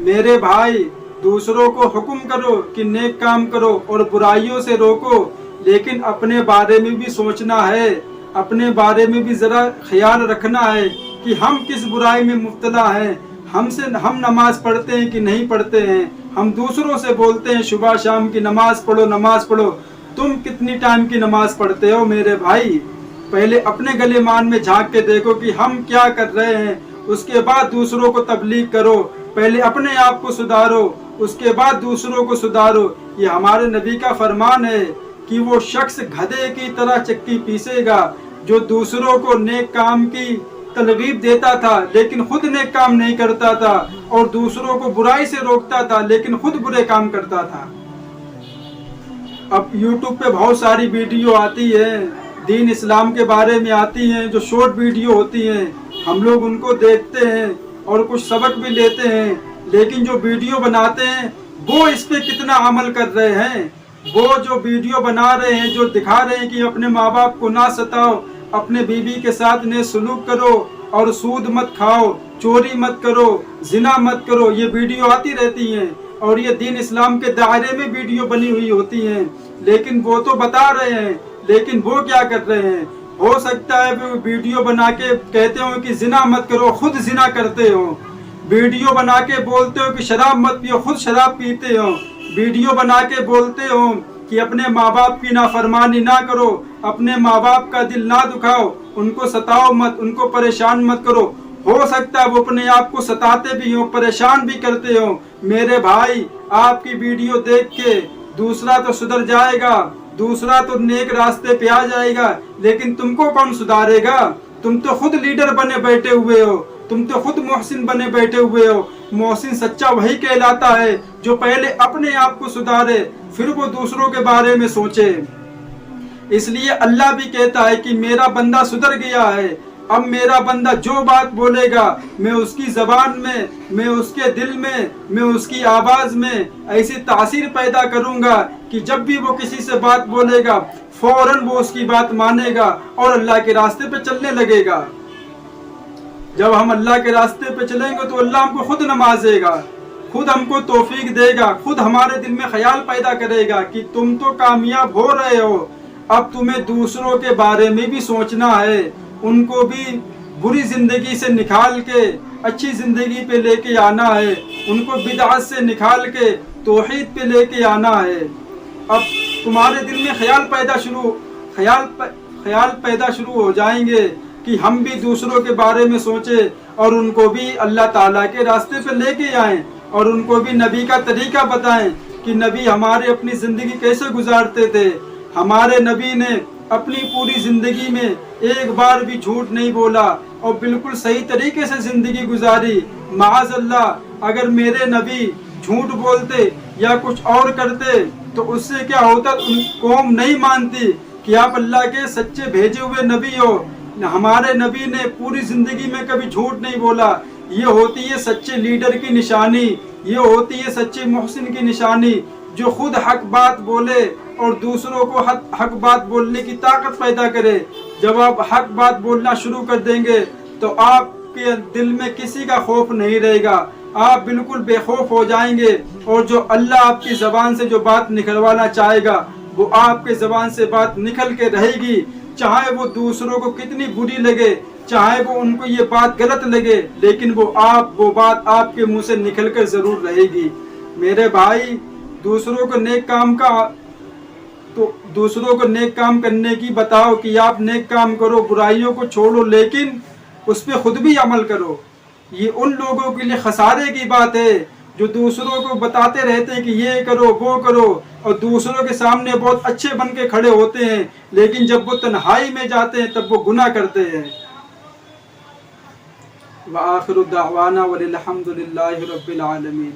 میرے بھائی دوسروں کو حکم کرو کہ نیک کام کرو اور برائیوں سے روکو، لیکن اپنے بارے میں بھی سوچنا ہے، اپنے بارے میں بھی ذرا خیال رکھنا ہے کہ ہم کس برائی میں مبتلا ہیں۔ ہم نماز پڑھتے ہیں کہ نہیں پڑھتے ہیں؟ ہم دوسروں سے بولتے ہیں صبح شام کی نماز پڑھو نماز پڑھو، تم کتنی ٹائم کی نماز پڑھتے ہو میرے بھائی؟ پہلے اپنے گلے مان میں جھانک کے دیکھو کہ ہم کیا کر رہے ہیں، اس کے بعد دوسروں کو تبلیغ کرو۔ پہلے اپنے آپ کو سدھارو، اس کے بعد دوسروں کو سدھارو۔ یہ ہمارے نبی کا فرمان ہے کہ وہ شخص گدھے کی طرح چکی پیسے گا جو دوسروں کو نیک کام کی ترغیب دیتا تھا لیکن خود نیک کام نہیں کرتا تھا، اور دوسروں کو برائی سے روکتا تھا لیکن خود برے کام کرتا تھا۔ اب یوٹیوب پہ بہت ساری ویڈیو آتی ہے، دین اسلام کے بارے میں آتی ہیں، جو شارٹ ویڈیو ہوتی ہیں، ہم لوگ ان کو دیکھتے ہیں اور کچھ سبق بھی لیتے ہیں، لیکن جو ویڈیو بناتے ہیں وہ اس پہ کتنا عمل کر رہے ہیں؟ وہ جو ویڈیو بنا رہے ہیں، جو دکھا رہے ہیں کہ اپنے ماں باپ کو نہ ستاؤ، اپنے بیوی کے ساتھ نیک سلوک کرو اور سود مت کھاؤ، چوری مت کرو، زنا مت کرو، یہ ویڈیو آتی رہتی ہیں اور یہ دین اسلام کے دائرے میں ویڈیو بنی ہوئی ہوتی ہیں، لیکن وہ تو بتا رہے ہیں، لیکن وہ کیا کر رہے ہیں؟ ہو سکتا ہے وہ ویڈیو بنا کے کہتے ہو کہ زنا مت کرو، خود زنا کرتے ہو، ویڈیو بنا کے بولتے ہو کہ شراب مت پیو، خود شراب پیتے ہو، ویڈیو بنا کے بولتے ہو کہ اپنے ماں باپ کی نافرمانی نہ کرو، اپنے ماں باپ کا دل نہ دکھاؤ، ان کو ستاؤ مت، ان کو پریشان مت کرو۔ ہو سکتا ہے وہ اپنے آپ کو ستاتے بھی ہوں، پریشان بھی کرتے ہوں۔ میرے بھائی آپ کی ویڈیو دیکھ کے دوسرا تو سدھر جائے گا، دوسرا تو نیک راستے پہ آ جائے گا، لیکن تم کو کون سدھارے گا؟ تم تو خود لیڈر بنے بیٹھے ہوئے ہو، تم تو خود محسن بنے بیٹھے ہوئے ہو۔ محسن سچا وہی کہلاتا ہے جو پہلے اپنے آپ کو سدھارے پھر وہ دوسروں کے بارے میں سوچے۔ اس لیے اللہ بھی کہتا ہے کہ میرا بندہ سدھر گیا ہے، اب میرا بندہ جو بات بولے گا میں اس کی زبان میں، میں اس کے دل میں اس کی آواز میں ایسی تاثیر پیدا کروں گا کہ جب بھی وہ کسی سے بات بولے گا فوراً وہ اس کی بات مانے گا اور اللہ کے راستے پہ چلنے لگے گا۔ جب ہم اللہ کے راستے پہ چلیں گے تو اللہ ہم کو خود نوازے گا، خود ہم کو توفیق دے گا، خود ہمارے دل میں خیال پیدا کرے گا کہ تم تو کامیاب ہو رہے ہو، اب تمہیں دوسروں کے بارے میں بھی سوچنا ہے، ان کو بھی بری زندگی سے نکال کے اچھی زندگی پہ لے کے آنا ہے، ان کو بدعت سے نکال کے توحید پہ لے کے آنا ہے۔ اب تمہارے دل میں خیال پیدا شروع ہو جائیں گے کہ ہم بھی دوسروں کے بارے میں سوچیں اور ان کو بھی اللہ تعالیٰ کے راستے پہ لے کے آئیں اور ان کو بھی نبی کا طریقہ بتائیں کہ نبی ہمارے اپنی زندگی کیسے گزارتے تھے۔ ہمارے نبی نے اپنی پوری زندگی میں ایک بار بھی جھوٹ نہیں بولا اور بالکل صحیح طریقے سے زندگی گزاری۔ معاذ اللہ اگر میرے نبی جھوٹ بولتے یا کچھ اور کرتے تو اس سے کیا ہوتا؟ قوم نہیں مانتی کہ آپ اللہ کے سچے بھیجے ہوئے نبی ہو۔ ہمارے نبی نے پوری زندگی میں کبھی جھوٹ نہیں بولا، یہ ہوتی ہے سچے لیڈر کی نشانی، یہ ہوتی ہے سچے محسن کی نشانی جو خود حق بات بولے اور دوسروں کو حق بات بولنے کی طاقت پیدا کرے۔ جب آپ حق بات بولنا شروع کر دیں گے تو آپ کے دل میں کسی کا خوف نہیں رہے گا، آپ بالکل بے خوف ہو جائیں گے، اور جو اللہ آپ کی زبان سے جو بات نکلوانا چاہے گا وہ آپ کے زبان سے بات نکل کے رہے گی، چاہے وہ دوسروں کو کتنی بری لگے، چاہے وہ ان کو یہ بات غلط لگے، لیکن وہ بات آپ کے منہ سے نکل کر ضرور رہے گی۔ میرے بھائی دوسروں کو نیک کام کرنے کی بتاؤ کہ آپ نیک کام کرو، برائیوں کو چھوڑو، لیکن اس پہ خود بھی عمل کرو۔ یہ ان لوگوں کے لیے خسارے کی بات ہے جو دوسروں کو بتاتے رہتے ہیں کہ یہ کرو وہ کرو اور دوسروں کے سامنے بہت اچھے بن کے کھڑے ہوتے ہیں، لیکن جب وہ تنہائی میں جاتے ہیں تب وہ گناہ کرتے ہیں۔ وآخر دعوانا وللحمد للہ رب العالمین۔